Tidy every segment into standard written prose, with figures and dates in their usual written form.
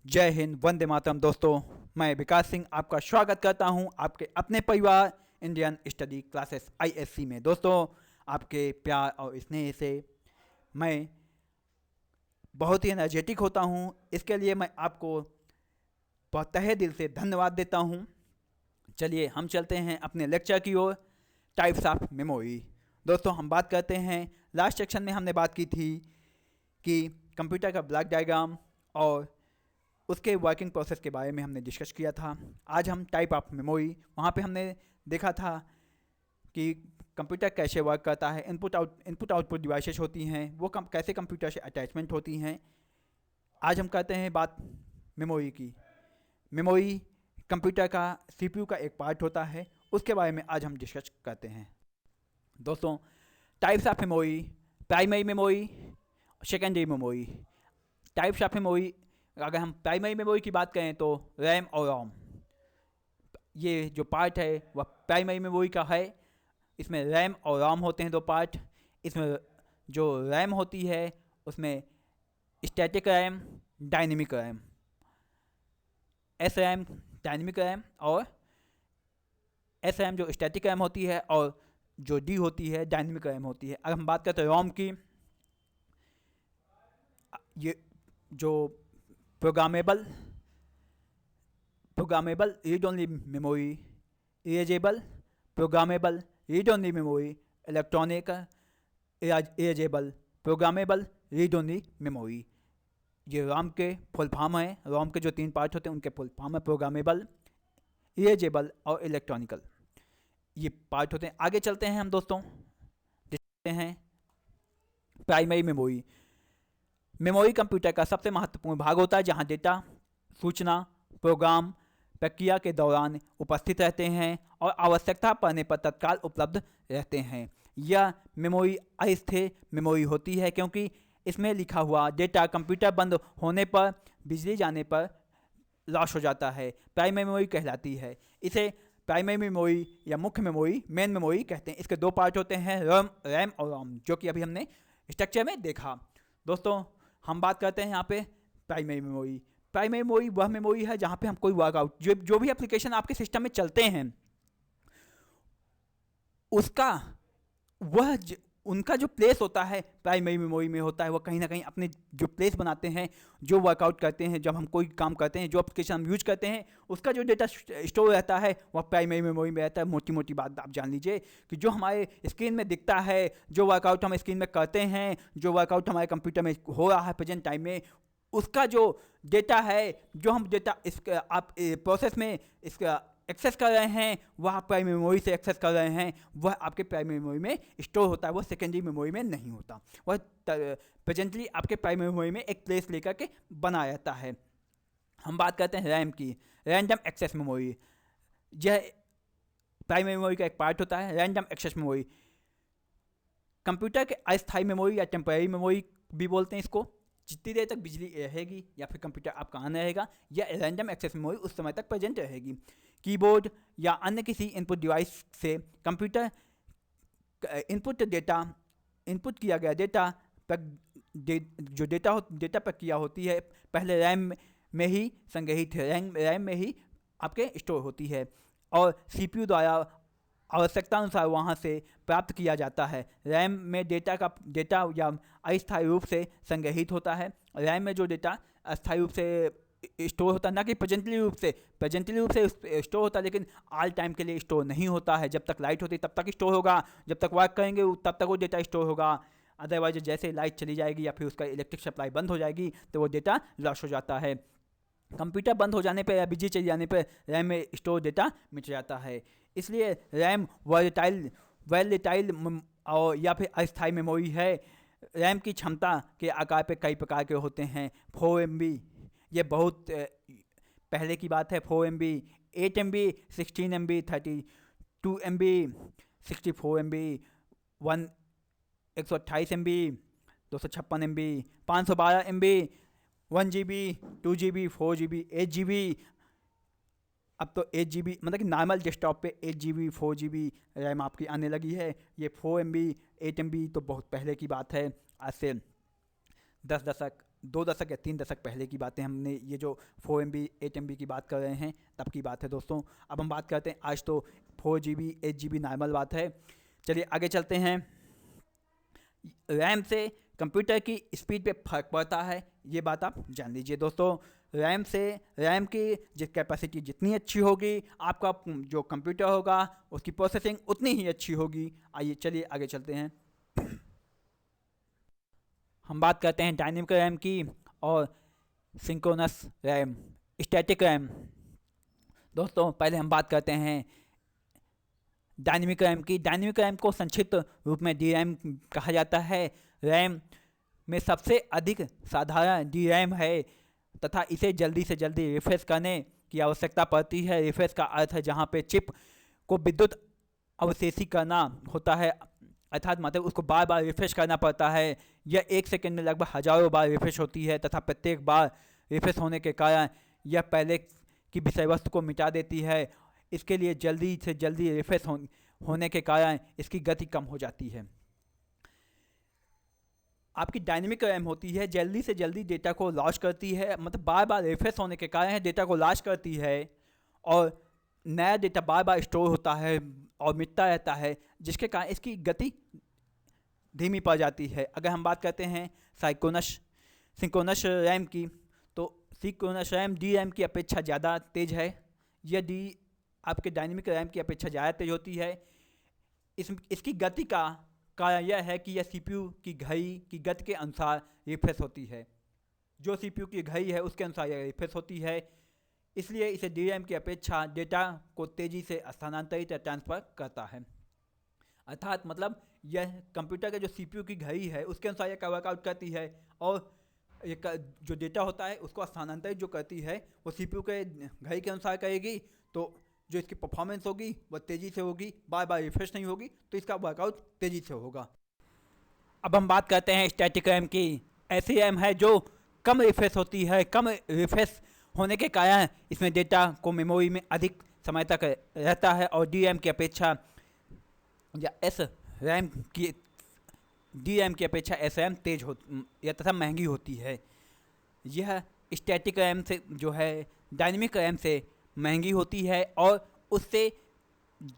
जय हिंद, वंदे मातरम। दोस्तों, मैं विकास सिंह आपका स्वागत करता हूं आपके अपने परिवार इंडियन स्टडी क्लासेस आईएससी में। दोस्तों, आपके प्यार और स्नेह से मैं बहुत ही एनर्जेटिक होता हूं। इसके लिए मैं आपको बहुत तहे दिल से धन्यवाद देता हूं। चलिए हम चलते हैं अपने लेक्चर की ओर, टाइप्स ऑफ मेमोरी। दोस्तों, हम बात करते हैं, लास्ट सेक्शन में हमने बात की थी कि कंप्यूटर का ब्लॉक डायग्राम और उसके वर्किंग प्रोसेस के बारे में हमने डिस्कस किया था। आज हम टाइप ऑफ मेमोरी, वहाँ पे हमने देखा था कि कंप्यूटर कैसे वर्क करता है, इनपुट आउटपुट डिवाइसेस होती हैं, वो कैसे कंप्यूटर से अटैचमेंट होती हैं। आज हम करते हैं बात मेमोरी की। मेमोरी कंप्यूटर का सीपीयू का एक पार्ट होता है, उसके बारे में आज हम डिस्कस करते हैं। दोस्तों, types of memory, primary memory, secondary memory. Types of memory, अगर हम प्राइमरी मेमोरी की बात करें तो रैम और रोम, ये जो पार्ट है वह प्राइमरी मेमोरी का है। इसमें रैम और रोम होते हैं, दो पार्ट। इसमें जो रैम होती है उसमें static RAM, dynamic RAM, S RAM dynamic RAM, और एस रैम जो स्टैटिक रैम होती है, और जो डी होती है डायनेमिक रैम होती है। अगर हम बात करते हैं रोम की, ये जो programmable read only memory, erasable programmable read only memory, electronic erasable programmable read only memory. ये रॉम के फुल फॉर्म हैं। रॉम के जो तीन पार्ट होते हैं उनके फुल फॉर्म है प्रोग्रामेबल, इरेजेबल और इलेक्ट्रॉनिकल, ये पार्ट होते हैं। आगे चलते हैं हम दोस्तों, देखते हैं प्राइमरी मेमोरी। मेमोरी कंप्यूटर का सबसे महत्वपूर्ण भाग होता है जहां डेटा, सूचना, प्रोग्राम प्रक्रिया के दौरान उपस्थित रहते हैं और आवश्यकता पड़ने पर तत्काल उपलब्ध रहते हैं। यह मेमोरी अस्थिर मेमोरी होती है क्योंकि इसमें लिखा हुआ डेटा कंप्यूटर बंद होने पर, बिजली जाने पर लॉस हो जाता है, प्राइमरी मेमोरी कहलाती है। इसे प्राइमरी मेमोरी या मुख्य मेमोरी, मेन मेमोरी कहते हैं। इसके दो पार्ट होते हैं, रैम और रोम, जो कि अभी हमने स्ट्रक्चर में देखा। दोस्तों, हम बात करते हैं यहाँ पे प्राइमरी मेमोरी। प्राइमरी मेमोरी वह मेमोरी है जहाँ पे हम कोई वर्कआउट, जो भी एप्लीकेशन आपके सिस्टम में चलते हैं उसका वह उनका जो प्लेस होता है प्राइमरी मेमोरी में होता है। वह कहीं ना कहीं अपने जो प्लेस बनाते हैं, जो वर्कआउट करते हैं, जब हम कोई काम करते हैं, जो एप्लीकेशन हम यूज करते हैं, उसका जो डेटा स्टोर रहता है वह प्राइमरी मेमोरी में रहता है। मोटी मोटी बात आप जान लीजिए कि जो हमारे स्क्रीन में दिखता है, जो वर्कआउट हम स्क्रीन में करते हैं, जो वर्कआउट हमारे कंप्यूटर में हो रहा है प्रेजेंट टाइम में, उसका जो डेटा है, जो हम डेटा आप प्रोसेस में इसका एक्सेस कर रहे हैं, वह आप प्राइमरी मेमोरी से एक्सेस कर रहे हैं, वह आपके प्राइमरी मेमोरी में स्टोर होता है, वह सेकेंडरी मेमोरी में नहीं होता। वह प्रेजेंटली आपके प्राइमरी मेमोरी में एक प्लेस लेकर के बना रहता है। हम बात करते हैं रैम की, रैंडम एक्सेस मेमोरी। यह प्राइमरी मेमोरी का एक पार्ट होता है। रैंडम एक्सेस मेमोरी कंप्यूटर के अस्थायी मेमोरी या टेम्पररी मेमोरी भी बोलते हैं इसको। जितनी देर तक बिजली रहेगी या फिर कंप्यूटर आपका ऑन रहेगा, या रैंडम एक्सेस मेमोरी उस समय तक प्रेजेंट रहेगी। कीबोर्ड या अन्य किसी इनपुट डिवाइस से कंप्यूटर इनपुट किया गया डेटा पर जो डेटा प्रक्रिया होती है, पहले रैम में ही संग्रहित है, रैम में ही आपके स्टोर होती है, और सीपीयू द्वारा आवश्यकता अनुसार वहाँ से प्राप्त किया जाता है। रैम में डेटा या अस्थायी रूप से संग्रहित होता है। रैम में जो डेटा अस्थायी रूप से स्टोर होता है, ना कि प्रेजेंटली रूप से स्टोर होता है, लेकिन ऑल टाइम के लिए स्टोर नहीं होता है। जब तक लाइट होती है तब तक स्टोर होगा, जब तक वर्क करेंगे तब तक वो डेटा स्टोर होगा। अदरवाइज जैसे लाइट चली जाएगी या फिर उसका इलेक्ट्रिक सप्लाई बंद हो जाएगी तो वो डेटा लॉस हो जाता है। कंप्यूटर बंद हो जाने पर या बिजली चली जाने पर रैम में स्टोर डेटा मिट जाता है। इसलिए रैम वॉलेटाइल और या फिर अस्थायी मेमोरी है। रैम की क्षमता के आकार पे कई प्रकार के होते हैं। 4 MB, ये बहुत पहले की बात है। 4 MB, 8 MB, 16 MB, 32 MB, 64 MB, 128 MB, 256 MB, 512 MB, 1 GB, 2 GB, 4 GB, 8 GB। अब तो 8 GB, मतलब कि नॉर्मल डेस्कटॉप पे 8 GB 4 GB रैम आपकी आने लगी है। ये 4 MB 8 MB तो बहुत पहले की बात है, आज से 2 दशक या 3 दशक पहले की बातें, हमने ये जो 4 MB 8 MB की बात कर रहे हैं तब की बात है दोस्तों। अब हम बात करते हैं, आज तो 4 GB 8 GB नॉर्मल बात है। चलिए आगे चलते हैं। रैम से कंप्यूटर की स्पीड पे फ़र्क पड़ता है, ये बात आप जान लीजिए दोस्तों। रैम की कैपेसिटी जितनी अच्छी होगी, आपका जो कंप्यूटर होगा उसकी प्रोसेसिंग उतनी ही अच्छी होगी। आइए चलिए आगे चलते हैं। हम बात करते हैं डायनेमिक रैम की और सिंक्रोनस रैम, स्टैटिक रैम। दोस्तों पहले हम बात करते हैं डायनेमिक रैम की। डायनेमिक रैम को संक्षिप्त रूप में DRAM कहा जाता है। रैम में सबसे अधिक साधारण DRAM है तथा इसे जल्दी से जल्दी रिफ्रेश करने की आवश्यकता पड़ती है। रिफ्रेश का अर्थ है जहाँ पे चिप को विद्युत अवशेषी करना होता है, अर्थात मतलब उसको बार बार रिफ्रेश करना पड़ता है। यह 1 सेकंड में लगभग हजारों बार रिफ्रेश होती है तथा प्रत्येक बार रिफ्रेश होने के कारण यह पहले की विषय वस्तु को मिटा देती है। इसके लिए जल्दी से जल्दी रिफ्रेश होने के कारण इसकी गति कम हो जाती है। आपकी डायनेमिक रैम होती है, जल्दी से जल्दी डेटा को लॉन्च करती है, मतलब बार बार रिफ्रेश होने के कारण डेटा को लॉन्च करती है और नया डेटा बार बार स्टोर होता है और मिटता रहता है, जिसके कारण इसकी गति धीमी पड़ जाती है। अगर हम बात करते हैं सिंक्रोनस रैम की, तो सिंक्रोनस रैम DRAM की अपेक्षा ज़्यादा तेज़ है। यह आपके डायनेमिक रैम की अपेक्षा ज़्यादा तेज़ होती है। इसकी गति का कारण यह है कि यह CPU की घड़ी की गति के अनुसार रिफ्रेश होती है। जो CPU की घड़ी है उसके अनुसार यह रिफ्रेश होती है, इसलिए इसे DRAM की अपेक्षा डेटा को तेज़ी से स्थानांतरित या ट्रांसफ़र करता है। अर्थात मतलब यह कंप्यूटर का जो CPU की घड़ी है उसके अनुसार यह वर्कआउट करती है और जो डेटा होता है उसको स्थानांतरित जो करती है वो CPU के घड़ी के अनुसार करेगी, तो जो इसकी परफॉर्मेंस होगी वह तेज़ी से होगी, बार बार रिफ्रेश नहीं होगी, तो इसका वर्कआउट तेज़ी से होगा। अब हम बात करते हैं स्टैटिक रैम की। ऐसी रैम है जो कम रिफ्रेश होती है। कम रिफ्रेश होने के कारण इसमें डेटा को मेमोरी में अधिक समय तक रहता है और DRAM की अपेक्षा या DRAM की अपेक्षा SRAM तेज हो या तथा महंगी होती है। यह स्टैटिक रैम से जो है डायनेमिक रैम से महंगी होती है और उससे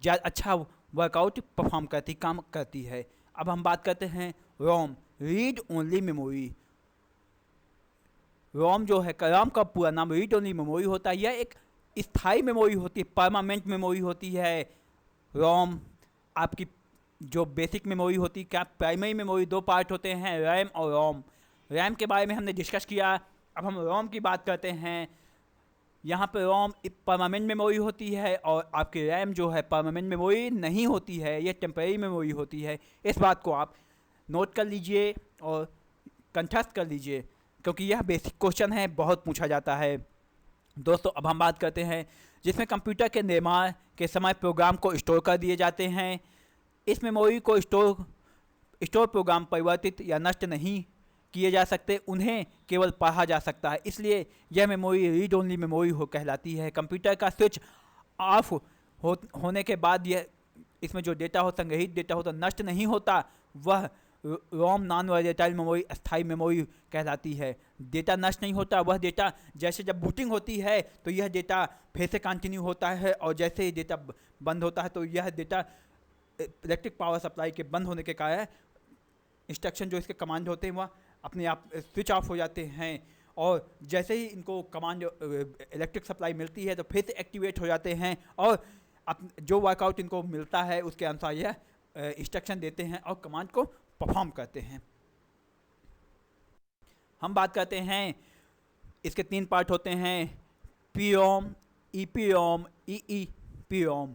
अच्छा वर्कआउट परफॉर्म काम करती है। अब हम बात करते हैं रोम, रीड ओनली मेमोरी। रोम जो है, रोम का पूरा नाम रीड ओनली मेमोरी होता है। यह एक स्थायी मेमोरी होती है, परमानेंट मेमोरी होती है। रोम आपकी जो बेसिक मेमोरी होती है, क्या प्राइमरी मेमोरी, 2 पार्ट होते हैं, रैम और रोम। रैम के बारे में हमने डिस्कस किया। अब हम रोम की बात करते हैं। यहाँ पर रोम परमानेंट मेमोरी होती है और आपकी रैम जो है परमानेंट मेमोरी नहीं होती है, ये टेम्परेरी मेमोरी होती है। इस बात को आप नोट कर लीजिए और कंठस्थ कर लीजिए, क्योंकि यह बेसिक क्वेश्चन है, बहुत पूछा जाता है। दोस्तों अब हम बात करते हैं जिसमें कंप्यूटर के निर्माण के समय प्रोग्राम को स्टोर कर दिए जाते हैं। इस मेमोरी को स्टोर प्रोग्राम परिवर्तित या नष्ट नहीं किए जा सकते, उन्हें केवल पढ़ा जा सकता है, इसलिए यह मेमोरी रीड ओनली मेमोरी कहलाती है। कंप्यूटर का स्विच ऑफ होने के बाद यह इसमें जो डेटा हो, संग्रहित डेटा हो, तो नष्ट नहीं होता, वह रोम नॉन वॉलेटाइल मेमोरी, अस्थायी मेमोरी कहलाती है। डेटा नष्ट नहीं होता, वह डेटा जैसे जब बूटिंग होती है तो यह डेटा फिर से कंटिन्यू होता है और जैसे ही डेटा बंद होता है तो यह डेटा इलेक्ट्रिक पावर सप्लाई के बंद होने के कारण इंस्ट्रक्शन जो इसके कमांड होते हैं वह अपने आप स्विच ऑफ हो जाते हैं और जैसे ही इनको कमांड इलेक्ट्रिक सप्लाई मिलती है तो फिर से एक्टिवेट हो जाते हैं और जो वर्कआउट इनको मिलता है उसके अनुसार यह इंस्ट्रक्शन देते हैं और कमांड को परफॉर्म करते हैं। हम बात करते हैं, इसके 3 पार्ट होते हैं, PROM, EPROM, EEPROM।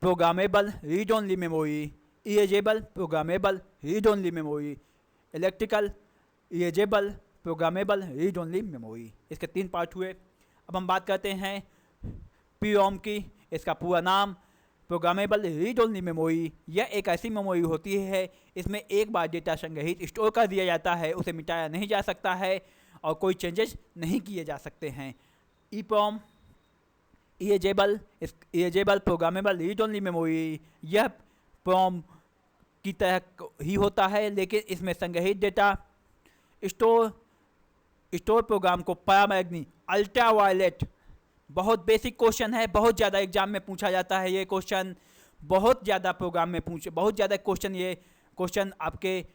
Programmable read only memory, erasable programmable read only memory, electrical erasable programmable read only memory. इसके 3 पार्ट हुए। अब हम बात करते हैं PROM की। इसका पूरा नाम प्रोग्रामेबल रीड ओनली मेमोरी। यह एक ऐसी मेमोरी होती है, इसमें एक बार डेटा संग्रहित स्टोर कर दिया जाता है, उसे मिटाया नहीं जा सकता है और कोई चेंजेस नहीं किए जा सकते हैं। EPROM erasable programmable read only memory. यह PROM की तरह ही होता है, लेकिन इसमें संग्रहित डेटा स्टोर स्टोर प्रोग्राम को परामैग्नी अल्ट्रावायलेट, बहुत बेसिक क्वेश्चन है, बहुत ज़्यादा एग्जाम में पूछा जाता है ये क्वेश्चन, बहुत ज़्यादा प्रोग्राम में बहुत ज़्यादा क्वेश्चन, ये क्वेश्चन आपके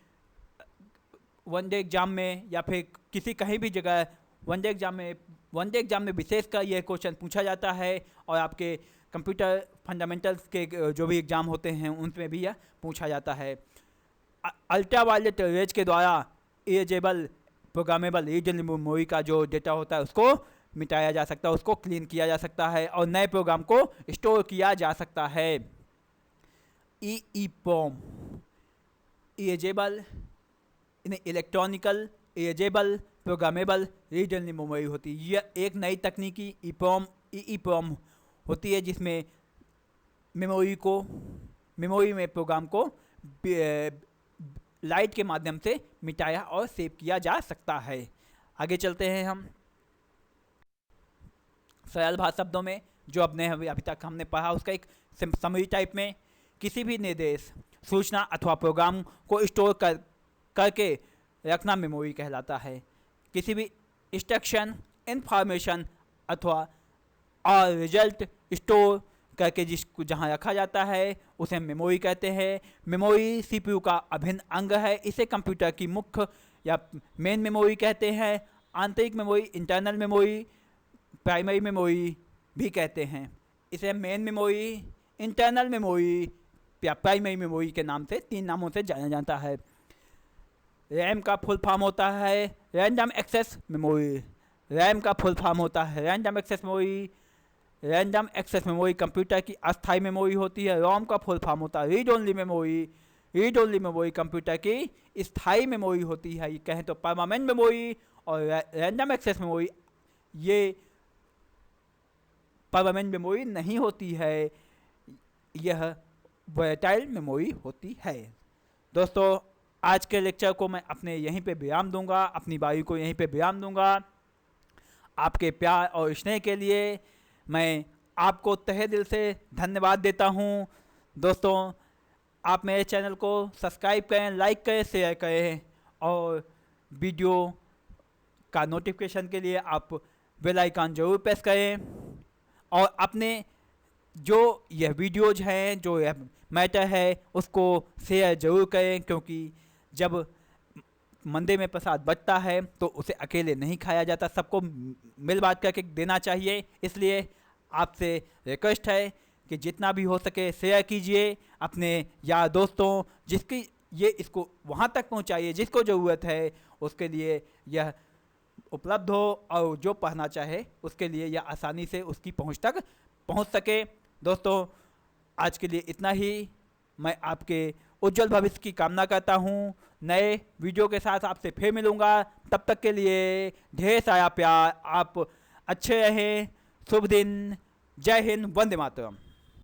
वनडे एग्जाम में या फिर किसी कहीं भी जगह वनडे एग्जाम में विशेषकर ये क्वेश्चन पूछा जाता है, और आपके कंप्यूटर फंडामेंटल्स के जो भी एग्ज़ाम होते हैं उनमें भी यह पूछा जाता है। अल्ट्रावायलेट रेज के द्वारा इरेजेबल प्रोग्रामेबल रीजनल मेमोरी का जो डेटा होता है उसको मिटाया जा सकता है, उसको क्लीन किया जा सकता है और नए प्रोग्राम को स्टोर किया जा सकता है। EEPROM erasable electronical erasable programmable regional memory होती है। यह एक नई तकनीकी EEPROM होती है जिसमें मेमोरी में प्रोग्राम को लाइट के माध्यम से मिटाया और सेव किया जा सकता है। आगे चलते हैं हम सरल भाषा शब्दों में, जो अभी तक हमने पढ़ा उसका एक समरी टाइप में, किसी भी निर्देश, सूचना अथवा प्रोग्राम को स्टोर करके रखना मेमोरी कहलाता है। किसी भी इंस्ट्रक्शन, इंफॉर्मेशन अथवा और रिजल्ट स्टोर करके जिसको जहाँ रखा जाता है उसे मेमोरी कहते हैं। मेमोरी सीपीयू का अभिन्न अंग है, इसे कंप्यूटर की मुख्य या मेन मेमोरी कहते हैं। आंतरिक memory, internal memory, primary memory भी कहते हैं। इसे मेन मेमोरी, इंटरनल मेमोरी या प्राइमरी मेमोरी के नाम से 3 नामों से जाना जाता है। रैम का फुल फॉर्म होता है रैंडम एक्सेस मेमोरी। रैम का फुल फॉर्म होता है random access memory. Random access memory computer की अस्थायी मेमोरी होती है। रोम का फुल फॉर्म होता है read only memory. Read only memory computer की स्थायी मेमोरी होती है, ये कहें तो परमानेंट मेमोरी। और रैंडम एक्सेस मेमोरी ये परमानेंट मेमोरी नहीं होती है, यह वोलेटाइल मेमोरी होती है। दोस्तों, आज के लेक्चर को मैं अपने यहीं पे विराम दूंगा, अपनी बारी को यहीं पे विराम दूंगा। आपके प्यार और स्नेह के लिए मैं आपको तहे दिल से धन्यवाद देता हूं। दोस्तों, आप मेरे चैनल को सब्सक्राइब करें, लाइक करें, शेयर करें और वीडियो का नोटिफिकेशन के लिए आप बेल आइकन ज़रूर प्रेस करें। और अपने जो यह वीडियोज हैं, जो यह मैटर है, उसको शेयर ज़रूर करें, क्योंकि जब मंदिर में प्रसाद बचता है तो उसे अकेले नहीं खाया जाता, सबको मिल बांट करके देना चाहिए। इसलिए आपसे रिक्वेस्ट है कि जितना भी हो सके शेयर कीजिए अपने यार दोस्तों, जिसकी ये इसको वहाँ तक पहुँचाइए जिसको ज़रूरत है, उसके लिए यह उपलब्ध हो और जो पढ़ना चाहे उसके लिए यह आसानी से उसकी पहुँच तक पहुँच सके। दोस्तों, आज के लिए इतना ही। मैं आपके उज्जवल भविष्य की कामना करता हूँ। नए वीडियो के साथ आपसे फिर मिलूँगा, तब तक के लिए ढेर सारा प्यार। आप अच्छे रहें। शुभ दिन। जय हिंद। वंदे मातरम।